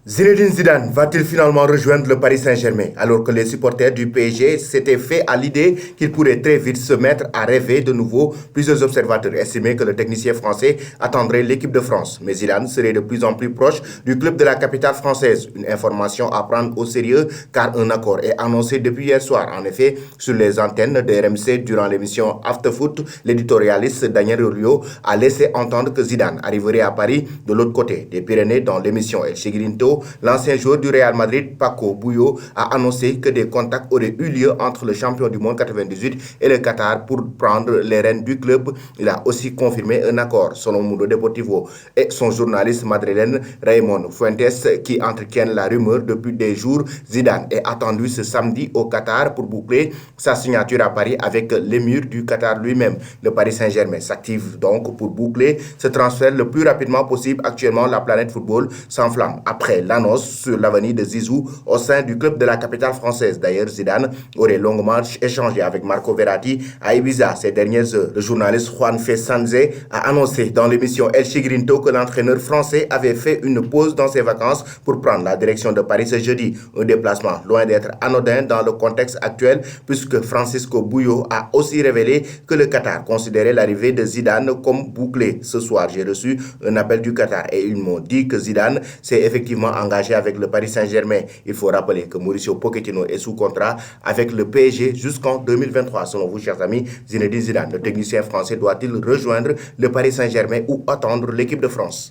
Zinedine Zidane va-t-il finalement rejoindre le Paris Saint-Germain alors que les supporters du PSG s'étaient fait à l'idée qu'il pourrait très vite se mettre à rêver de nouveau? Plusieurs observateurs estimaient que le technicien français attendrait l'équipe de France, mais Zidane serait de plus en plus proche du club de la capitale française. Une information à prendre au sérieux car un accord est annoncé depuis hier soir. En effet, sur les antennes de RMC durant l'émission After Foot, l'éditorialiste Daniel Riolo a laissé entendre que Zidane arriverait à Paris de l'autre côté des Pyrénées dans l'émission El Chigrinto. L'ancien joueur du Real Madrid, Paco Bullo, a annoncé que des contacts auraient eu lieu entre le champion du monde 98 et le Qatar pour prendre les rênes du club. Il a aussi confirmé un accord, selon Mundo Deportivo et son journaliste madrilène Raymond Fuentes, qui entretiennent la rumeur depuis des jours. Zidane est attendu ce samedi au Qatar pour boucler sa signature à Paris avec l'émir du Qatar lui-même. Le Paris Saint-Germain s'active donc pour boucler ce transfert le plus rapidement possible. Actuellement, la planète football s'enflamme après l'annonce sur l'avenir de Zizou au sein du club de la capitale française. D'ailleurs, Zidane aurait longuement échangé avec Marco Verratti à Ibiza ces dernières heures. Le journaliste Juan Fesanze a annoncé dans l'émission El Chigrinto que l'entraîneur français avait fait une pause dans ses vacances pour prendre la direction de Paris ce jeudi. Un déplacement loin d'être anodin dans le contexte actuel puisque Francisco Bullo a aussi révélé que le Qatar considérait l'arrivée de Zidane comme bouclée. Ce soir, j'ai reçu un appel du Qatar et ils m'ont dit que Zidane s'est effectivement engagé avec le Paris Saint-Germain. Il faut rappeler que Mauricio Pochettino est sous contrat avec le PSG jusqu'en 2023. Selon vous, chers amis, Zinedine Zidane, le technicien français, doit-il rejoindre le Paris Saint-Germain ou attendre l'équipe de France?